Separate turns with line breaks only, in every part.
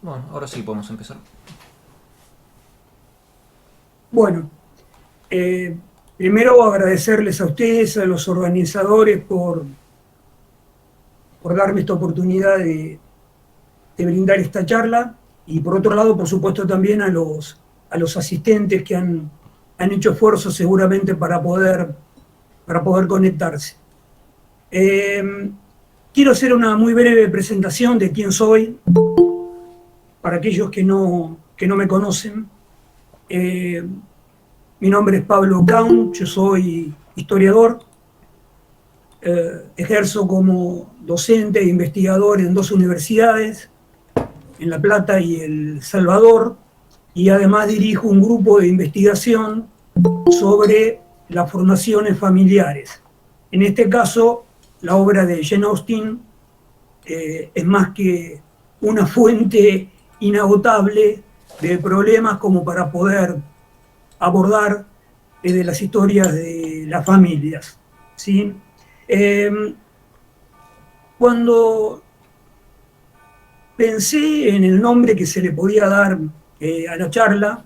Bueno, ahora sí podemos empezar.
Bueno, primero agradecerles a ustedes, a los organizadores, por darme esta oportunidad de brindar esta charla y por otro lado, por supuesto, también a los asistentes que han hecho esfuerzos seguramente para poder conectarse. Eh, Quiero hacer una muy breve presentación de quién soy, para aquellos que no me conocen. Eh, Mi nombre es Pablo Kaun, yo soy historiador. Ejerzo como docente e investigador en dos universidades, en La Plata y El Salvador, y además dirijo un grupo de investigación sobre las formaciones familiares. En este caso, la obra de Jane Austen es más que una fuente inagotable de problemas como para poder abordar desde las historias de las familias, ¿sí? Eh, Cuando pensé en el nombre que se le podía dar a la charla,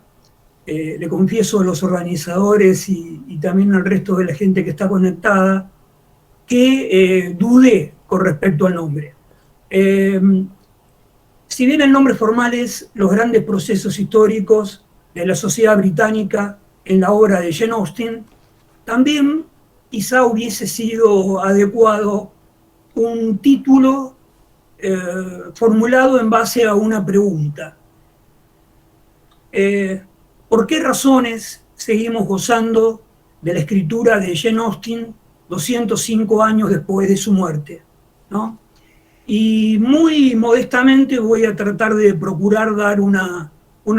le confieso a los organizadores y también al resto de la gente que está conectada, que dudé con respecto al nombre. Eh, si bien el nombre formal es Los grandes procesos históricos de la sociedad británica en la obra de Jane Austen, también quizá hubiese sido adecuado un título formulado en base a una pregunta. Eh, ¿Por qué razones seguimos gozando de la escritura de Jane Austen 205 años después de su muerte? ¿No? Y muy modestamente voy a tratar de procurar dar una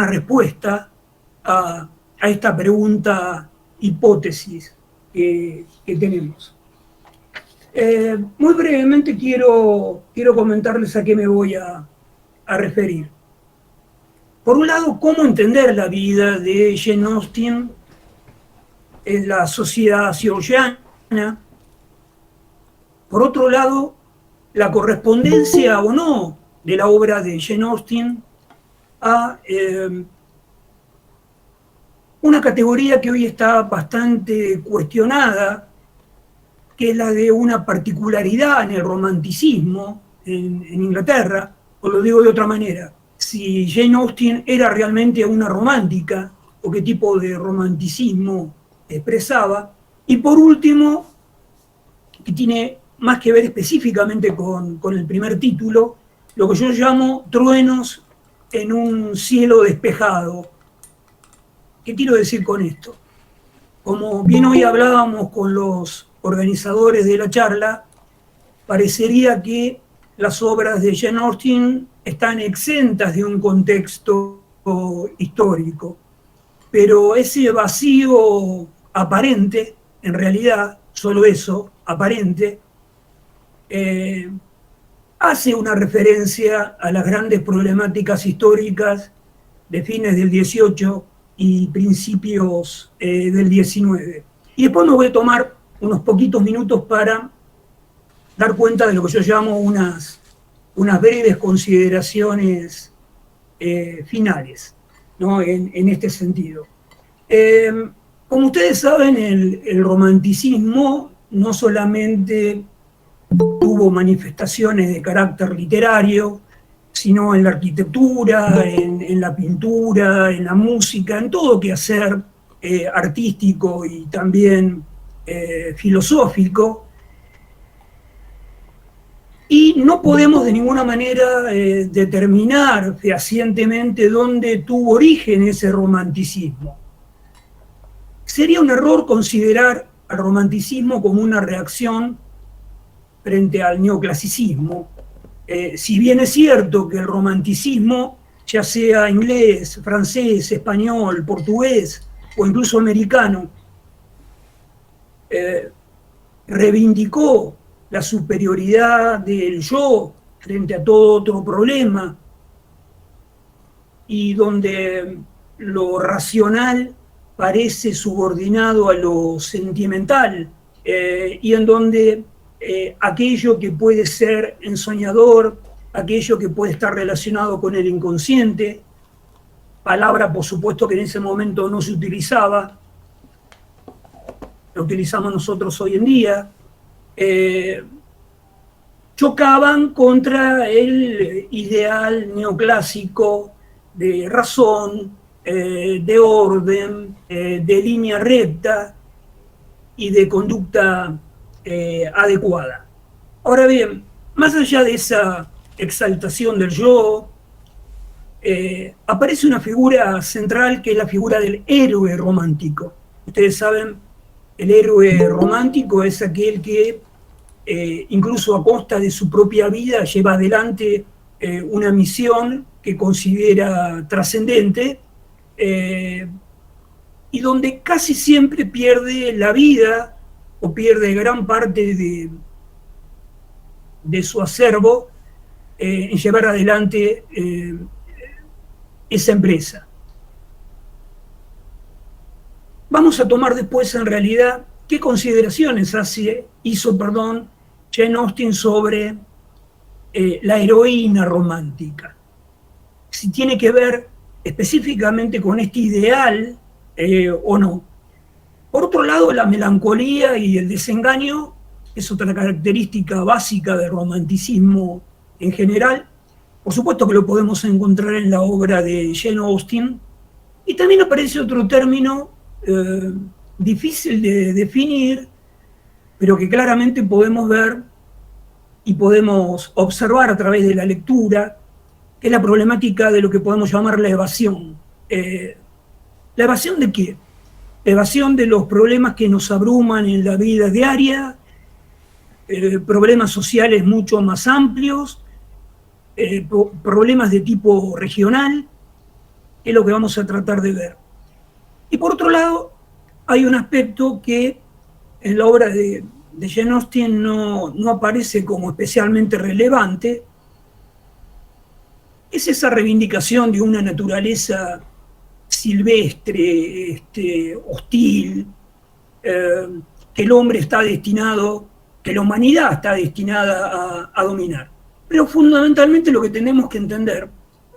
respuesta a esta pregunta hipótesis que tenemos. Muy brevemente quiero comentarles a qué me voy a referir. Por un lado, cómo entender la vida de Jane Austen en la sociedad georgiana. Por otro lado, la correspondencia o no de la obra de Jane Austen a una categoría que hoy está bastante cuestionada, que es la de una particularidad en el romanticismo en Inglaterra, o lo digo de otra manera, si Jane Austen era realmente una romántica o qué tipo de romanticismo expresaba. Y por último, que tiene más que ver específicamente con el primer título, lo que yo llamo truenos en un cielo despejado. ¿Qué quiero decir con esto? Como bien hoy hablábamos con los organizadores de la charla, parecería que las obras de Jane Austen están exentas de un contexto histórico, pero ese vacío aparente, en realidad, solo eso, aparente, eh, hace una referencia a las grandes problemáticas históricas de fines del 18 y principios del 19. Y después me voy a tomar unos poquitos minutos para dar cuenta de lo que yo llamo unas breves consideraciones finales, ¿no? En este sentido. Eh, Como ustedes saben, el romanticismo no solamente tuvo manifestaciones de carácter literario, sino en la arquitectura, en la pintura, en la música, en todo quehacer artístico y también filosófico. Y no podemos de ninguna manera determinar fehacientemente dónde tuvo origen ese romanticismo. Sería un error considerar al romanticismo como una reacción frente al neoclasicismo. Si bien es cierto que el romanticismo, ya sea inglés, francés, español, portugués o incluso americano, reivindicó la superioridad del yo frente a todo otro problema, y donde lo racional parece subordinado a lo sentimental, y en donde aquello que puede ser ensoñador aquello que puede estar relacionado con el inconsciente, palabra por supuesto que en ese momento no se utilizaba, la utilizamos nosotros hoy en día, chocaban contra el ideal neoclásico de razón, de orden, de línea recta y de conducta adecuada. Ahora bien, más allá de esa exaltación del yo, aparece una figura central que es la figura del héroe romántico. Ustedes saben, el héroe romántico es aquel que incluso a costa de su propia vida lleva adelante una misión que considera trascendente y donde casi siempre pierde la vida o pierde gran parte de su acervo en llevar adelante esa empresa. Vamos a tomar después, en realidad, qué consideraciones hizo Jane Austen sobre la heroína romántica. Si tiene que ver específicamente con este ideal o no. Por otro lado, la melancolía y el desengaño es otra característica básica del romanticismo en general. Por supuesto que lo podemos encontrar en la obra de Jane Austen. Y también aparece otro término difícil de definir, pero que claramente podemos ver y podemos observar a través de la lectura, que es la problemática de lo que podemos llamar la evasión. ¿La evasión de qué? La evasión de los problemas que nos abruman en la vida diaria, problemas sociales mucho más amplios, problemas de tipo regional, que es lo que vamos a tratar de ver. Y por otro lado, hay un aspecto que en la obra de Jane Austen no aparece como especialmente relevante, es esa reivindicación de una naturaleza silvestre, hostil, que el hombre está destinado, que la humanidad está destinada a dominar. Pero fundamentalmente lo que tenemos que entender,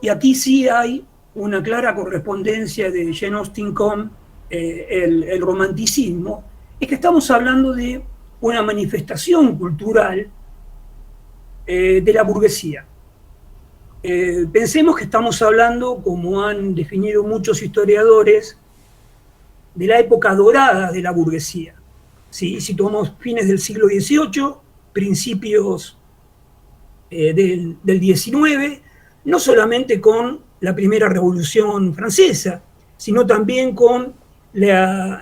y aquí sí hay una clara correspondencia de Jane Austen con el romanticismo, es que estamos hablando de una manifestación cultural de la burguesía. Pensemos que estamos hablando, como han definido muchos historiadores, de la época dorada de la burguesía. ¿Sí? Si tomamos fines del siglo XVIII, principios del XIX, no solamente con la primera Revolución Francesa, sino también con la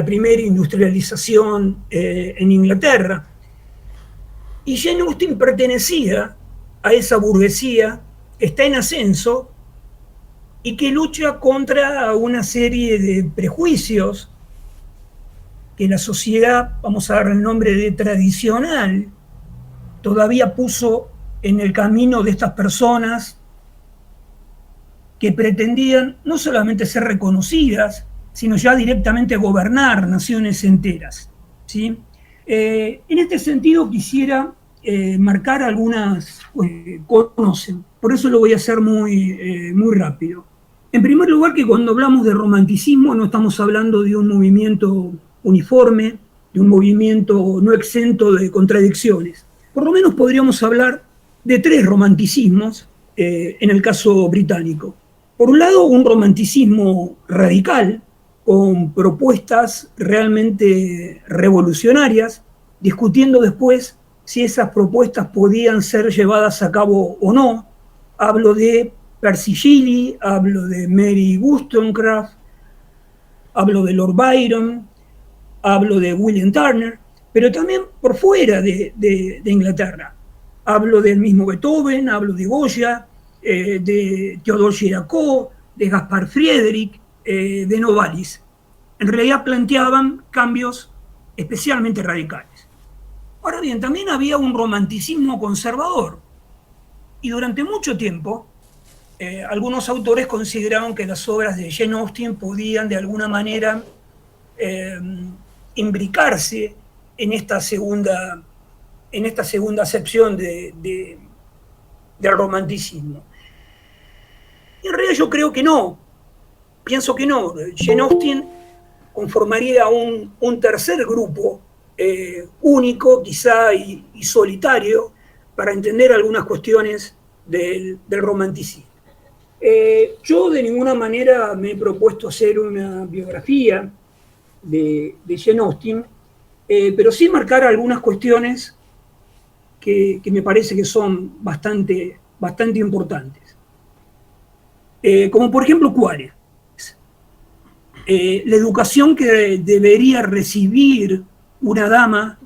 primera industrialización en Inglaterra. Y Jane Austen pertenecía a esa burguesía que está en ascenso y que lucha contra una serie de prejuicios que la sociedad, vamos a dar el nombre de tradicional, todavía puso en el camino de estas personas que pretendían no solamente ser reconocidas, sino ya directamente gobernar naciones enteras. ¿Sí? En este sentido quisiera marcar algunas, conocen, por eso lo voy a hacer muy rápido. En primer lugar, que cuando hablamos de romanticismo no estamos hablando de un movimiento uniforme, de un movimiento no exento de contradicciones. Por lo menos podríamos hablar de tres romanticismos en el caso británico. Por un lado, un romanticismo radical, con propuestas realmente revolucionarias, discutiendo después si esas propuestas podían ser llevadas a cabo o no. Hablo de Percy Shelley, hablo de Mary Wollstonecraft, hablo de Lord Byron, hablo de William Turner, pero también por fuera de Inglaterra. Hablo del mismo Beethoven, hablo de Goya, de Theodore Giraud, de Gaspar Friedrich, de Novalis. En realidad planteaban cambios especialmente radicales. Ahora bien, también había un romanticismo conservador, y durante mucho tiempo algunos autores consideraron que las obras de Jane Austen podían de alguna manera imbricarse en esta segunda acepción de del romanticismo. Y en realidad yo creo que no, pienso que no. Jane Austen conformaría un tercer grupo único, quizá y solitario, para entender algunas cuestiones del romanticismo. Yo de ninguna manera me he propuesto hacer una biografía de Jane Austen, pero sí marcar algunas cuestiones que me parece que son bastante importantes. Como por ejemplo, ¿cuáles? La educación que debería recibir una dama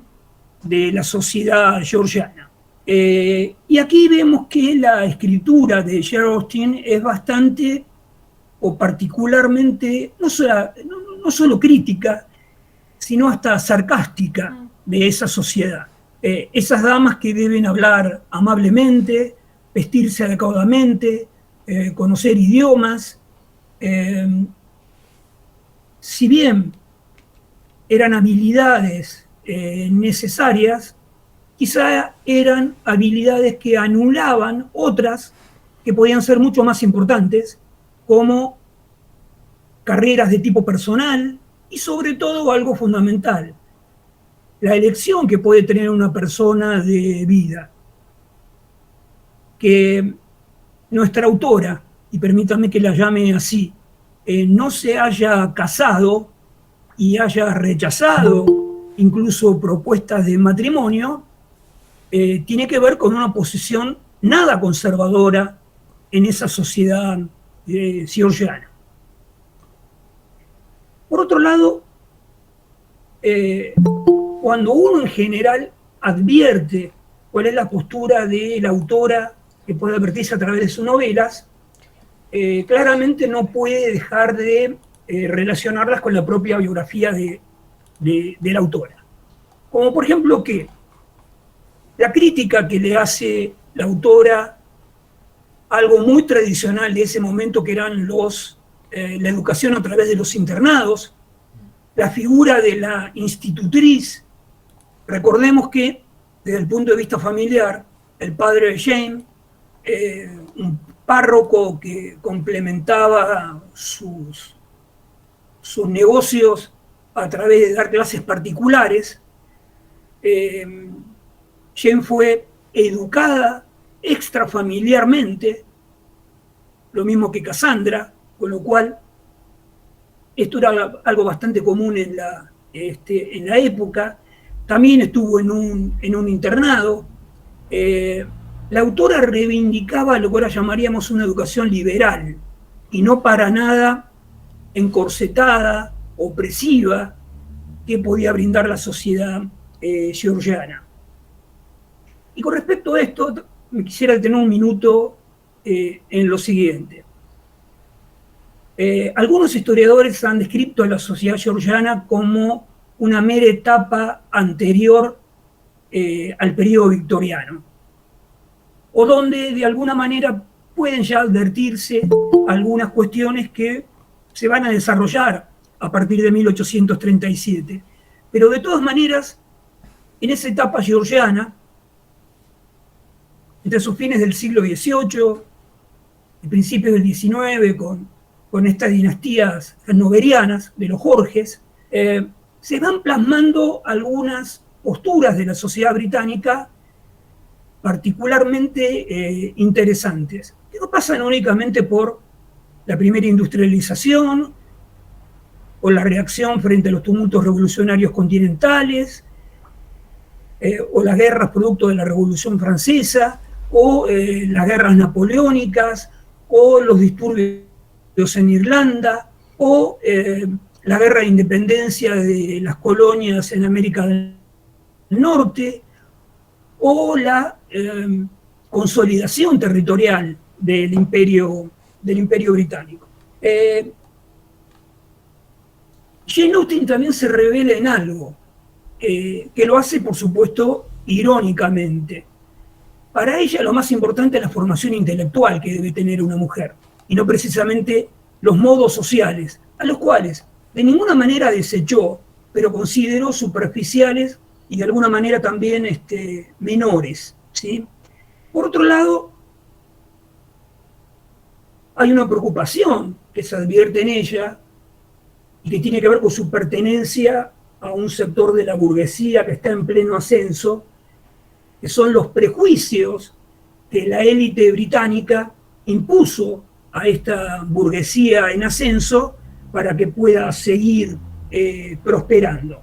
de la sociedad georgiana. Y aquí vemos que la escritura de Jane Austen es bastante, o particularmente, no solo crítica, sino hasta sarcástica de esa sociedad. Esas damas que deben hablar amablemente, vestirse adecuadamente, conocer idiomas, si bien eran habilidades necesarias, quizá eran habilidades que anulaban otras que podían ser mucho más importantes, como carreras de tipo personal y sobre todo algo fundamental, la elección que puede tener una persona de vida. Que nuestra autora, y permítanme que la llame así, no se haya casado y haya rechazado incluso propuestas de matrimonio, tiene que ver con una posición nada conservadora en esa sociedad georgiana. Por otro lado, cuando uno en general advierte cuál es la postura de la autora, que puede advertirse a través de sus novelas, claramente no puede dejar de relacionarlas con la propia biografía de la autora. Como por ejemplo que la crítica que le hace la autora a algo muy tradicional de ese momento, que eran la educación a través de los internados, la figura de la institutriz. Recordemos que desde el punto de vista familiar, el padre de Jane, un párroco que complementaba sus negocios a través de dar clases particulares, Jane fue educada extrafamiliarmente, lo mismo que Cassandra, con lo cual esto era algo bastante común en la época. También estuvo en un internado. La autora reivindicaba lo que ahora llamaríamos una educación liberal, y no para nada encorsetada, opresiva, que podía brindar la sociedad georgiana. Y con respecto a esto, me quisiera detener un minuto en lo siguiente. Algunos historiadores han descrito a la sociedad georgiana como una mera etapa anterior al periodo victoriano, o donde de alguna manera pueden ya advertirse algunas cuestiones que se van a desarrollar a partir de 1837. Pero de todas maneras, en esa etapa georgiana, entre sus fines del siglo XVIII y principios del XIX, con estas dinastías hannoverianas de los Jorges, se van plasmando algunas posturas de la sociedad británica particularmente interesantes, que no pasan únicamente por la primera industrialización o la reacción frente a los tumultos revolucionarios continentales, o las guerras producto de la Revolución Francesa, o las guerras napoleónicas, o los disturbios en Irlanda, o la guerra de independencia de las colonias en América del Norte, o la consolidación territorial del imperio británico. Jane Austen también se revela en algo, que lo hace, por supuesto, irónicamente. Para ella lo más importante es la formación intelectual que debe tener una mujer, y no precisamente los modos sociales, a los cuales de ninguna manera desechó, pero consideró superficiales y de alguna manera también menores, ¿sí? Por otro lado, hay una preocupación que se advierte en ella y que tiene que ver con su pertenencia a un sector de la burguesía que está en pleno ascenso, que son los prejuicios que la élite británica impuso a esta burguesía en ascenso para que pueda seguir prosperando.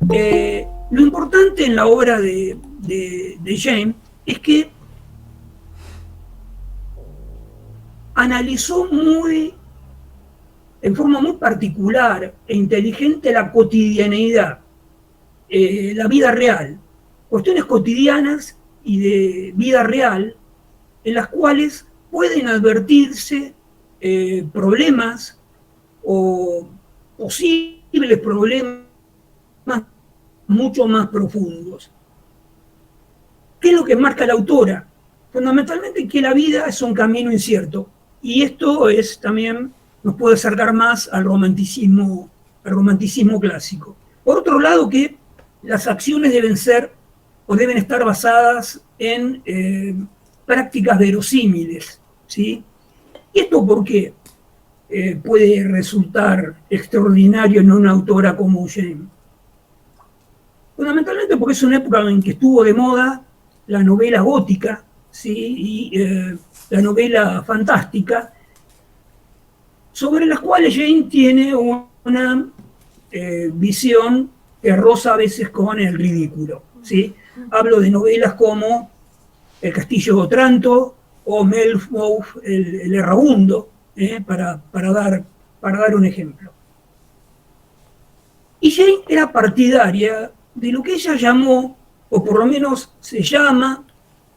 Lo importante en la obra de James es que analizó en forma muy particular e inteligente la cotidianeidad, la vida real, cuestiones cotidianas y de vida real en las cuales pueden advertirse problemas o posibles problemas mucho más profundos. ¿Qué es lo que marca la autora? Fundamentalmente que la vida es un camino incierto, y esto también nos puede acercar más al romanticismo clásico. Por otro lado, que las acciones deben ser o deben estar basadas en prácticas verosímiles, ¿sí? ¿Y esto por qué puede resultar extraordinario en una autora como James? Fundamentalmente porque es una época en que estuvo de moda la novela gótica, ¿sí? Y la novela fantástica, sobre las cuales Jane tiene una visión que roza a veces con el ridículo, ¿sí? Hablo de novelas como El Castillo de Otranto o Melmoth, el Errabundo, para dar un ejemplo. Y Jane era partidaria de lo que ella llamó, o por lo menos se llama,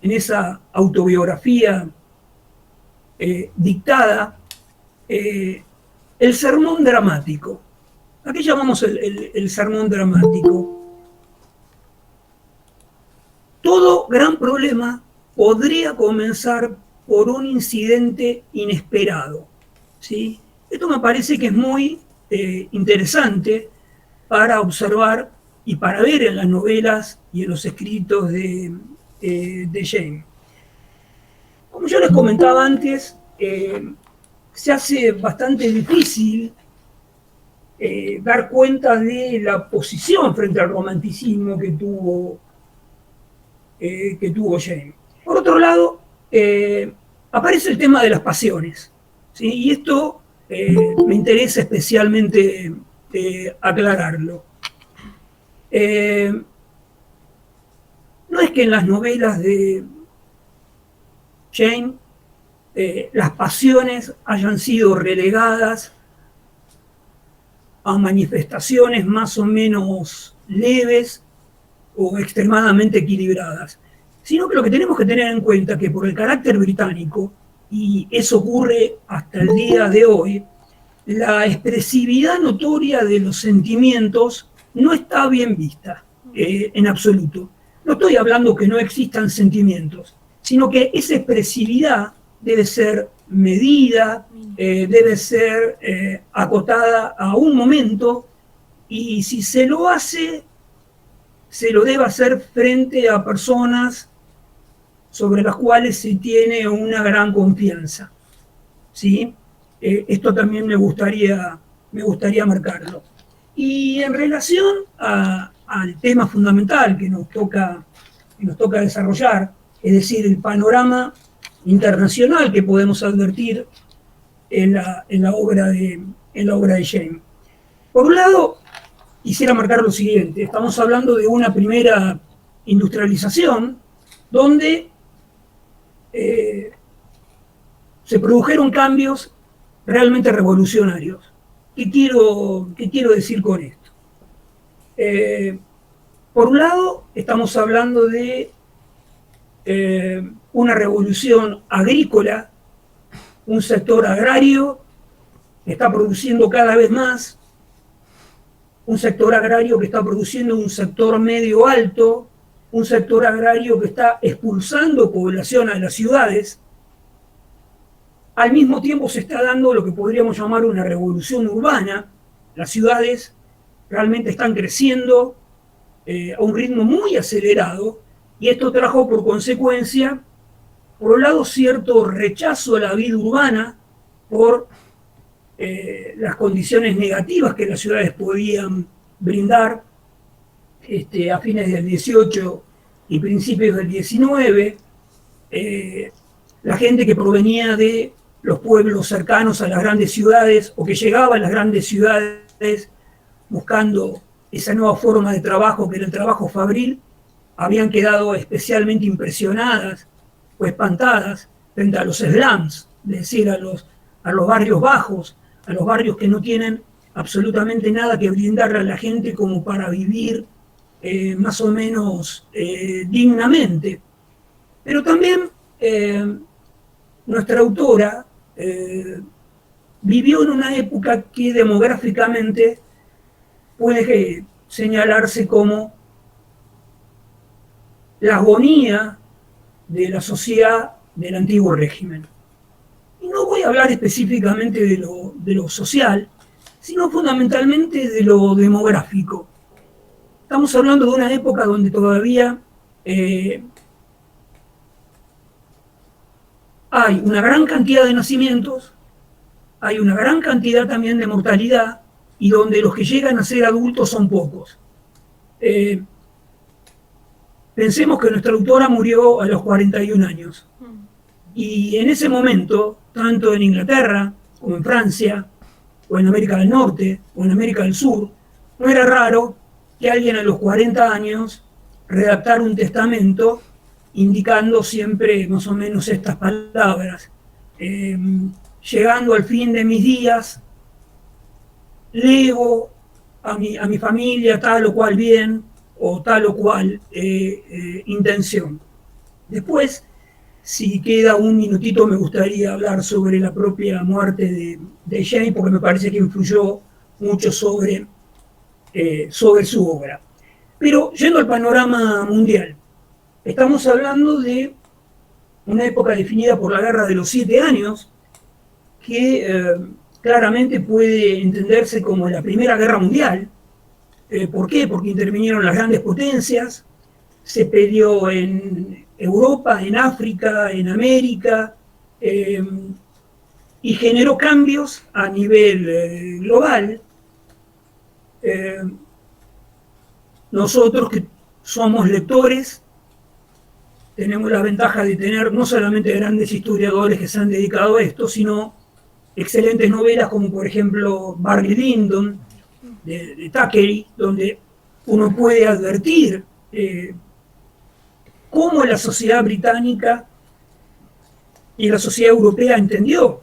en esa autobiografía dictada, el sermón dramático. ¿A qué llamamos el sermón dramático? Todo gran problema podría comenzar por un incidente inesperado, ¿sí? Esto me parece que es muy interesante para observar y para ver en las novelas y en los escritos de Jane. Como yo les comentaba antes, se hace bastante difícil dar cuenta de la posición frente al romanticismo que tuvo Jane. Por otro lado, aparece el tema de las pasiones, ¿sí? Y esto me interesa especialmente aclararlo. No es que en las novelas de Jane las pasiones hayan sido relegadas a manifestaciones más o menos leves o extremadamente equilibradas, sino que lo que tenemos que tener en cuenta es que por el carácter británico, y eso ocurre hasta el día de hoy, la expresividad notoria de los sentimientos no está bien vista en absoluto. No estoy hablando que no existan sentimientos, sino que esa expresividad debe ser medida, debe ser acotada a un momento, y si se lo hace, se lo debe hacer frente a personas sobre las cuales se tiene una gran confianza, ¿sí? Esto también me gustaría marcarlo. Y en relación al tema fundamental que nos toca desarrollar, es decir, el panorama internacional que podemos advertir en la obra de Jane. Por un lado, quisiera marcar lo siguiente: estamos hablando de una primera industrialización donde se produjeron cambios realmente revolucionarios. ¿Qué quiero decir con esto? Por un lado, estamos hablando de una revolución agrícola, un sector agrario que está produciendo cada vez más, un sector agrario que está produciendo un sector medio alto, un sector agrario que está expulsando población a las ciudades. Al mismo tiempo se está dando lo que podríamos llamar una revolución urbana. Las ciudades realmente están creciendo a un ritmo muy acelerado, y esto trajo por consecuencia, por un lado, cierto rechazo a la vida urbana por las condiciones negativas que las ciudades podían brindar a fines del 18 y principios del 19. La gente que provenía de los pueblos cercanos a las grandes ciudades o que llegaba a las grandes ciudades buscando esa nueva forma de trabajo que era el trabajo fabril, habían quedado especialmente impresionadas o espantadas frente a los slums, es decir, a los barrios bajos, a los barrios que no tienen absolutamente nada que brindarle a la gente como para vivir más o menos dignamente. Pero también nuestra autora vivió en una época que demográficamente puede señalarse como la agonía de la sociedad del antiguo régimen. Y no voy a hablar específicamente de lo social, sino fundamentalmente de lo demográfico. Estamos hablando de una época donde todavía hay una gran cantidad de nacimientos, hay una gran cantidad también de mortalidad, y donde los que llegan a ser adultos son pocos. Pensemos que nuestra autora murió a los 41 años. Y en ese momento, tanto en Inglaterra, como en Francia, o en América del Norte, o en América del Sur, no era raro que alguien a los 40 años redactara un testamento indicando siempre más o menos estas palabras. Llegando al fin de mis días, lego a mi familia tal o cual bien o tal o cual intención. Después, si queda un minutito, me gustaría hablar sobre la propia muerte de Jane, porque me parece que influyó mucho sobre su obra. Pero yendo al panorama mundial, estamos hablando de una época definida por la Guerra de los 7 años, que claramente puede entenderse como la Primera Guerra Mundial. ¿Por qué? Porque intervinieron las grandes potencias, se peleó en Europa, en África, en América, y generó cambios a nivel global. Nosotros que somos lectores, tenemos la ventaja de tener no solamente grandes historiadores que se han dedicado a esto, sino excelentes novelas como por ejemplo Barry Lyndon, de Thackeray, donde uno puede advertir cómo la sociedad británica y la sociedad europea entendió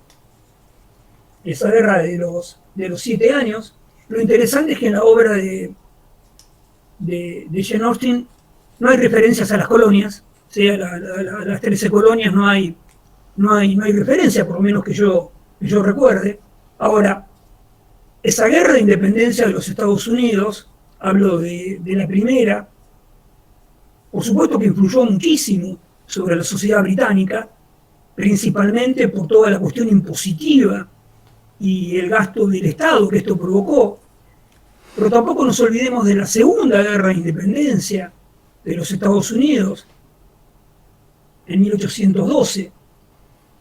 esa guerra de los 7 años. Lo interesante es que en la obra de Jane Austen no hay referencias a las colonias, ¿sí? A las 13 colonias no hay referencia, por lo menos que yo recuerde. Ahora, esa guerra de independencia de los Estados Unidos, hablo de la primera, por supuesto que influyó muchísimo sobre la sociedad británica, principalmente por toda la cuestión impositiva y el gasto del Estado que esto provocó. Pero tampoco nos olvidemos de la Segunda Guerra de Independencia de los Estados Unidos, en 1812.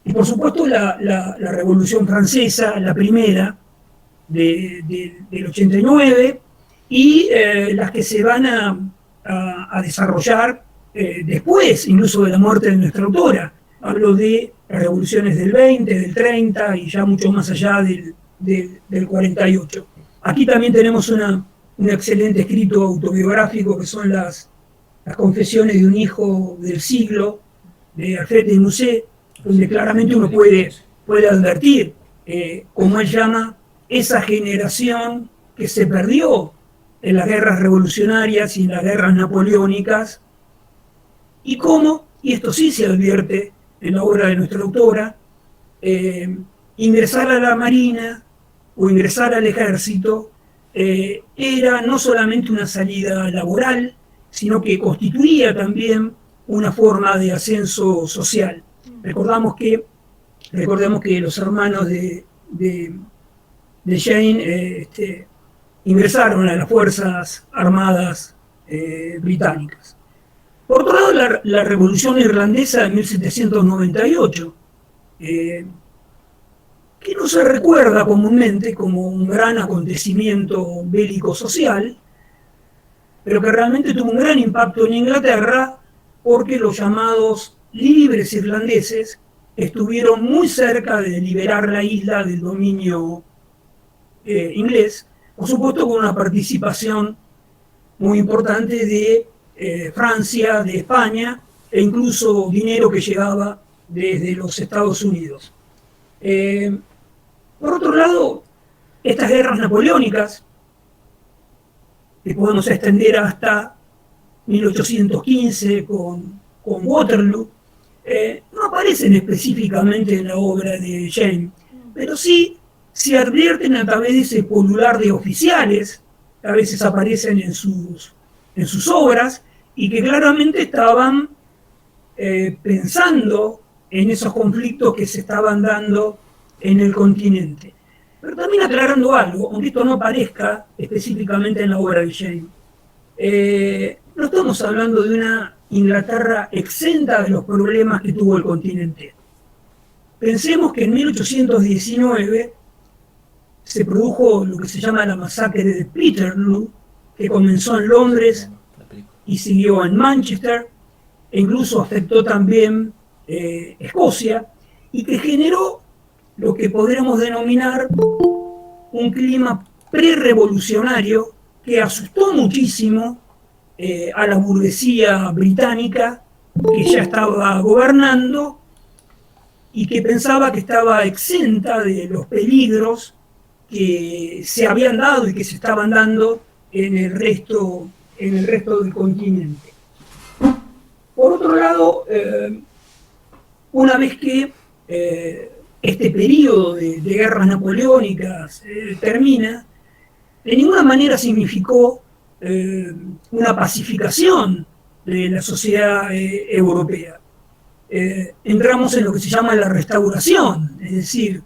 Y por supuesto la Revolución Francesa, la primera, del 89, y las que se van a desarrollar después, incluso de la muerte de nuestra autora. Hablo de las revoluciones del 20, del 30 y ya mucho más allá del 48. Aquí también tenemos un excelente escrito autobiográfico que son las confesiones de un hijo del siglo, de Alfred de Musset, donde claramente uno puede advertir, como él llama, esa generación que se perdió en las guerras revolucionarias y en las guerras napoleónicas, y cómo, y esto sí se advierte en la obra de nuestra autora, ingresar a la marina o ingresar al ejército era no solamente una salida laboral, sino que constituía también una forma de ascenso social. Recordemos que los hermanos de Jane ingresaron a las Fuerzas Armadas británicas. Por otro lado, la Revolución Irlandesa de 1798 que no se recuerda comúnmente como un gran acontecimiento bélico-social, pero que realmente tuvo un gran impacto en Inglaterra porque los llamados libres irlandeses estuvieron muy cerca de liberar la isla del dominio inglés, por supuesto con una participación muy importante de Francia, de España, e incluso dinero que llegaba desde los Estados Unidos. Por otro lado, estas guerras napoleónicas, que podemos extender hasta 1815 con Waterloo, no aparecen específicamente en la obra de James, pero sí se advierten a través de ese pulular de oficiales, que a veces aparecen en sus obras, y que claramente estaban pensando en esos conflictos que se estaban dando en el continente. Pero también aclarando algo, aunque esto no aparezca específicamente en la obra de James, no estamos hablando de una Inglaterra exenta de los problemas que tuvo el continente. Pensemos que en 1819 se produjo lo que se llama la masacre de Peterloo, que comenzó en Londres y siguió en Manchester, e incluso afectó también Escocia, y que generó lo que podríamos denominar un clima prerevolucionario que asustó muchísimo a la burguesía británica que ya estaba gobernando y que pensaba que estaba exenta de los peligros que se habían dado y que se estaban dando en el resto del continente. Por otro lado, una vez que este periodo de guerras napoleónicas termina, de ninguna manera significó una pacificación de la sociedad europea. Entramos en lo que se llama la restauración, es decir,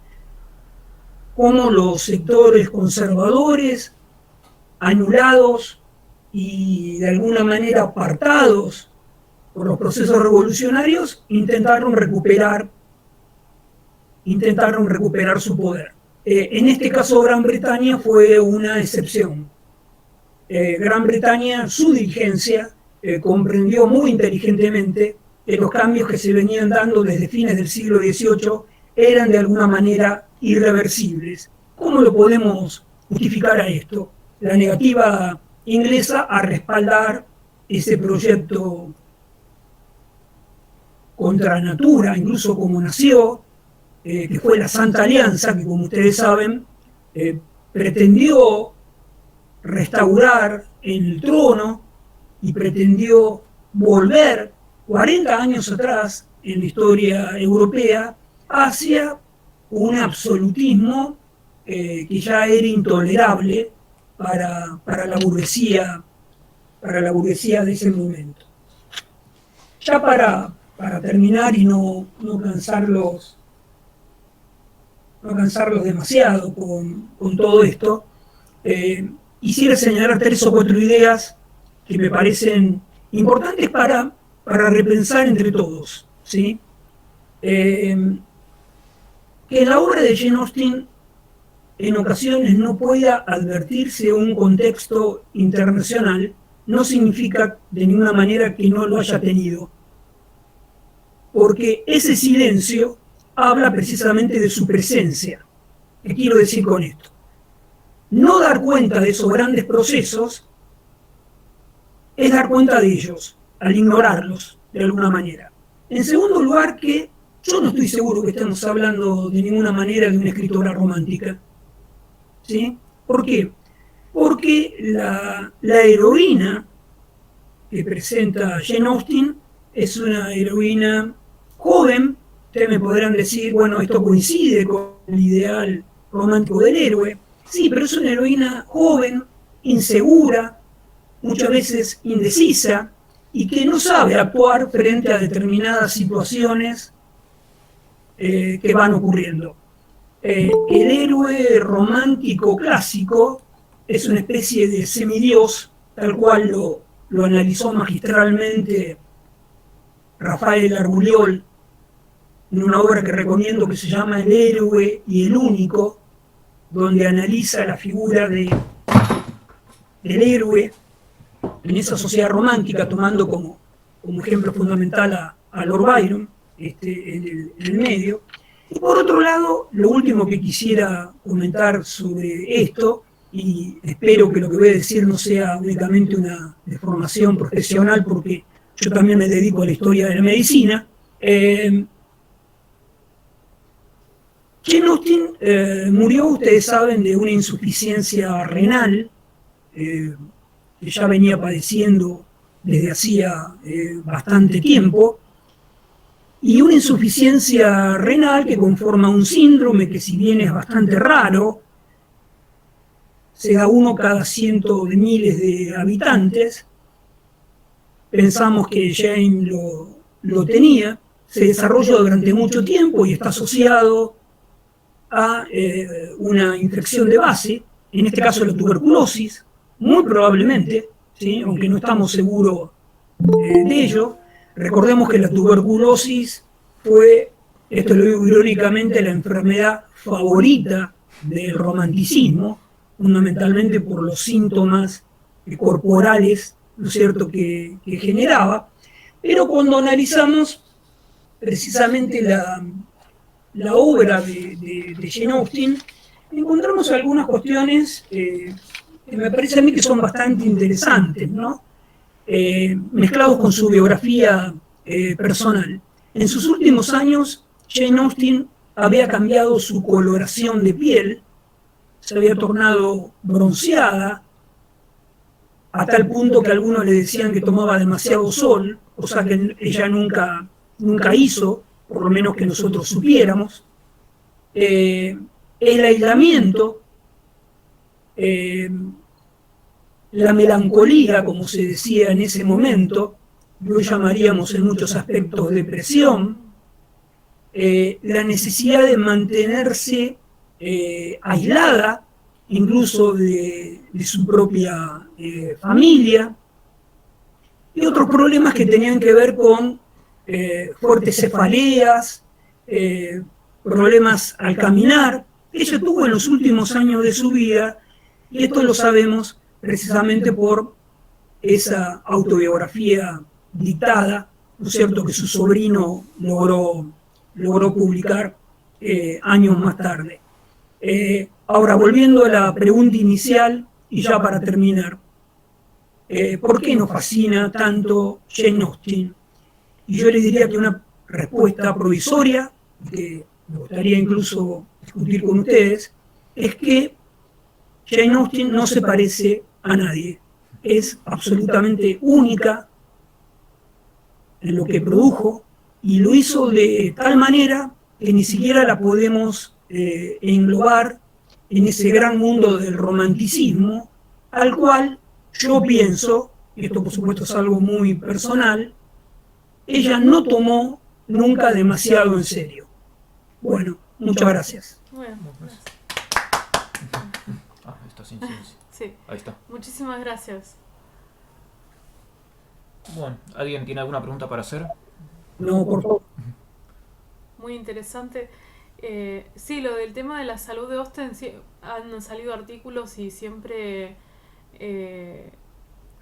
cómo los sectores conservadores, anulados y de alguna manera apartados por los procesos revolucionarios, intentaron recuperar su poder. En este caso, Gran Bretaña fue una excepción. Gran Bretaña, su dirigencia, comprendió muy inteligentemente que los cambios que se venían dando desde fines del siglo XVIII eran de alguna manera irreversibles. ¿Cómo lo podemos justificar a esto? La negativa inglesa a respaldar ese proyecto contra natura, incluso como nació, que fue la Santa Alianza, que como ustedes saben, pretendió restaurar el trono y pretendió volver 40 años atrás en la historia europea hacia un absolutismo que ya era intolerable para la burguesía de ese momento. Ya para terminar y no cansarlos demasiado con todo esto, quisiera señalar 3 o 4 ideas que me parecen importantes para repensar entre todos, ¿sí? Que en la obra de Jane Austen en ocasiones no pueda advertirse un contexto internacional no significa de ninguna manera que no lo haya tenido, porque ese silencio habla precisamente de su presencia. ¿Qué quiero decir con esto? No dar cuenta de esos grandes procesos es dar cuenta de ellos, al ignorarlos de alguna manera. En segundo lugar, que yo no estoy seguro que estemos hablando de ninguna manera de una escritora romántica. ¿Sí? ¿Por qué? Porque la heroína que presenta Jane Austen es una heroína joven. Ustedes me podrán decir, bueno, esto coincide con el ideal romántico del héroe. Sí, pero es una heroína joven, insegura, muchas veces indecisa, y que no sabe actuar frente a determinadas situaciones que van ocurriendo. El héroe romántico clásico es una especie de semidios, tal cual lo analizó magistralmente Rafael Arguliol, en una obra que recomiendo que se llama El héroe y el único, donde analiza la figura del héroe en esa sociedad romántica, tomando como ejemplo fundamental a Lord Byron en el medio. Y por otro lado, lo último que quisiera comentar sobre esto, y espero que lo que voy a decir no sea únicamente una deformación profesional, porque yo también me dedico a la historia de la medicina. Jane Austen murió, ustedes saben, de una insuficiencia renal, que ya venía padeciendo desde hacía bastante tiempo, y una insuficiencia renal que conforma un síndrome que, si bien es bastante raro, se da uno cada cientos de miles de habitantes. Pensamos que Jane lo tenía, se desarrolla durante mucho tiempo y está asociado a una infección de base, en este caso la tuberculosis, muy probablemente, ¿sí? Aunque no estamos seguros de ello. Recordemos que la tuberculosis fue, esto lo digo irónicamente, la enfermedad favorita del romanticismo, fundamentalmente por los síntomas corporales, ¿no es cierto?, que generaba. Pero cuando analizamos precisamente la obra de Jane Austen, encontramos algunas cuestiones que me parece a mí que son bastante interesantes, ¿no? Mezclados con su biografía personal. En sus últimos años, Jane Austen había cambiado su coloración de piel, se había tornado bronceada, a tal punto que algunos le decían que tomaba demasiado sol, cosa que ella nunca hizo, por lo menos que nosotros supiéramos. El aislamiento, la melancolía, como se decía en ese momento, lo llamaríamos en muchos aspectos depresión, la necesidad de mantenerse aislada, incluso de su propia familia, y otros problemas que tenían que ver con fuertes cefaleas, problemas al caminar. Ella tuvo en los últimos años de su vida, y esto lo sabemos precisamente por esa autobiografía dictada, ¿no es cierto?, que su sobrino logró publicar años más tarde. Ahora, volviendo a la pregunta inicial, y ya para terminar, ¿por qué nos fascina tanto Jane Austen? Y yo les diría que una respuesta provisoria, que me gustaría incluso discutir con ustedes, es que Jane Austen no se parece a nadie. Es absolutamente única en lo que produjo, y lo hizo de tal manera que ni siquiera la podemos englobar en ese gran mundo del romanticismo, al cual yo pienso, y esto por supuesto es algo muy personal, ella no tomó nunca demasiado en serio. Bueno, muchas gracias.
Bueno, gracias.
Está sin silencio.
Sí.
Ahí está.
Muchísimas gracias.
Bueno, ¿alguien tiene alguna pregunta para hacer?
No, por favor.
Muy interesante. Sí, lo del tema de la salud de Austen, sí, han salido artículos y siempre,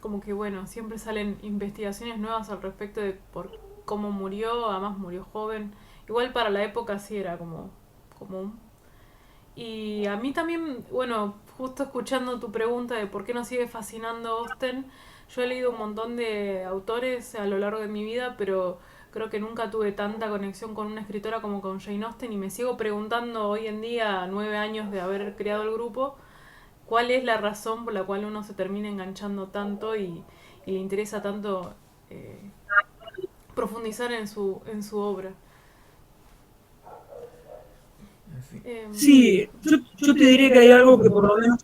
como que bueno, siempre salen investigaciones nuevas al respecto de por cómo murió, además murió joven. Igual para la época sí era como común. Y a mí también, bueno, justo escuchando tu pregunta de por qué nos sigue fascinando Austen, yo he leído un montón de autores a lo largo de mi vida, pero creo que nunca tuve tanta conexión con una escritora como con Jane Austen, y me sigo preguntando hoy en día, a 9 años de haber creado el grupo, cuál es la razón por la cual uno se termina enganchando tanto y le interesa tanto profundizar en su obra.
Sí, yo te diré que hay algo que por lo menos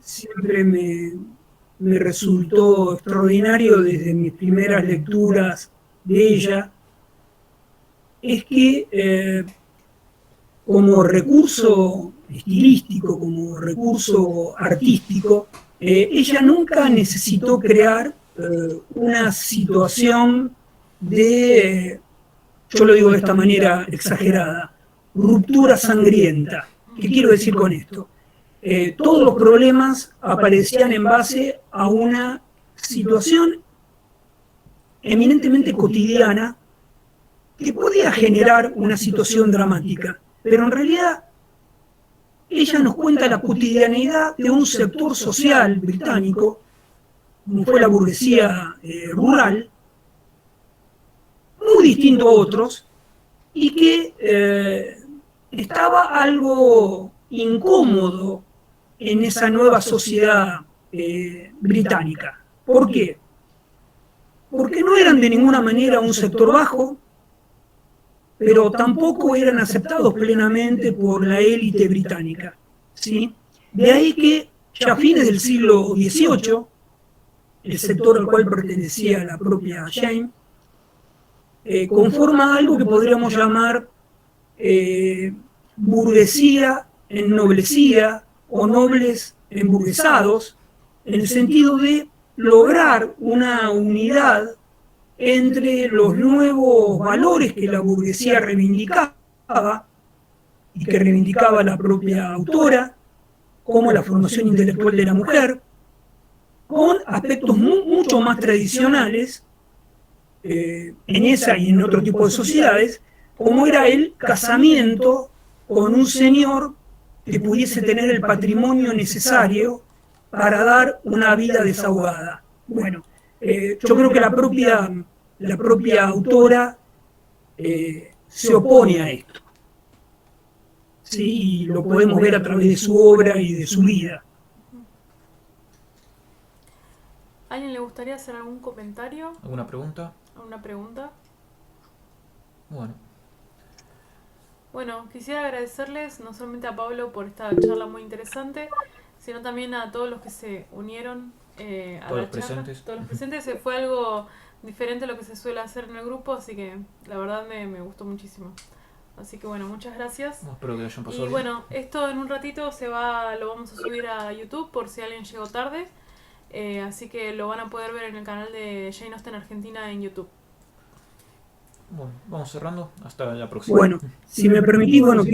siempre me resultó extraordinario desde mis primeras lecturas de ella, es que como recurso estilístico, como recurso artístico, ella nunca necesitó crear una situación de yo lo digo de esta manera exagerada, ruptura sangrienta. ¿Qué quiero decir con esto? Todos los problemas aparecían en base a una situación eminentemente cotidiana que podía generar una situación dramática, pero en realidad ella nos cuenta la cotidianidad de un sector social británico, como fue la burguesía rural, muy distinto a otros, y que estaba algo incómodo en esa nueva sociedad británica. ¿Por qué? Porque no eran de ninguna manera un sector bajo, pero tampoco eran aceptados plenamente por la élite británica, ¿sí? De ahí que ya a fines del siglo XVIII, el sector al cual pertenecía la propia Jane, conforma algo que podríamos llamar burguesía ennoblecida o nobles emburguesados, en el sentido de lograr una unidad entre los nuevos valores que la burguesía reivindicaba y que reivindicaba la propia autora, como la formación intelectual de la mujer, con aspectos mucho más tradicionales en esa y en otro tipo de sociedades, como era el casamiento con un señor que pudiese tener el patrimonio necesario para dar una vida desahogada. Bueno, yo creo que la propia autora se opone a esto. Sí, y lo podemos ver a través de su obra y de su vida.
¿A alguien le gustaría hacer algún comentario?
¿Alguna pregunta?
¿Alguna pregunta?
Bueno,
Bueno, quisiera agradecerles no solamente a Pablo por esta charla muy interesante, sino también a todos los que se unieron a
Todos
la
los
charla.
presentes.
Todos los presentes. Fue algo diferente a lo que se suele hacer en el grupo, así que la verdad me gustó muchísimo. Así que bueno, muchas gracias.
espero que lo hayan pasado
Y
bien.
bueno, esto en un ratito lo vamos a subir a YouTube por si alguien llegó tarde. Así que lo van a poder ver en el canal de Jane Austen Argentina en YouTube.
Bueno, vamos cerrando. Hasta la próxima.
Bueno, si me permitís, bueno,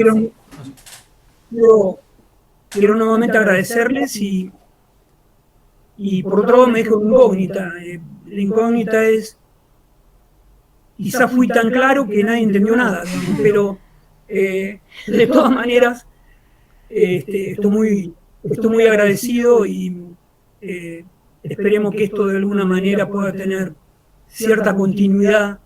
quiero nuevamente agradecerles y por otro lado me dejo una incógnita. La incógnita es, quizás fui tan claro que nadie entendió nada, digamos, pero de todas maneras estoy muy agradecido y esperemos que esto de alguna manera pueda tener cierta continuidad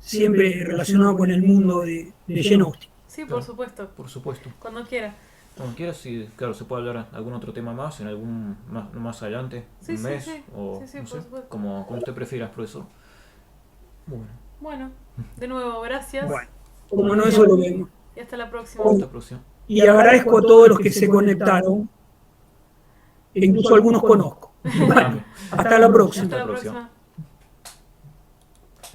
siempre relacionado con el mundo de Jane Austen.
Sí,
Claro.
por supuesto.
Por supuesto.
Cuando quiera.
Cuando quieras, sí, claro, se puede hablar algún otro tema más, en algún más adelante,
Sí,
un
sí,
mes,
sí.
o
Sí,
no
por
sé,
supuesto.
como usted prefiera, profesor. Bueno,
Bueno, de nuevo, gracias.
Bueno, como no, eso lo vemos.
Y hasta la próxima.
hasta la próxima.
Y agradezco a todos los que se conectaron, e incluso algunos conozco. Bueno, hasta la próxima.
Hasta la
próxima.
próxima.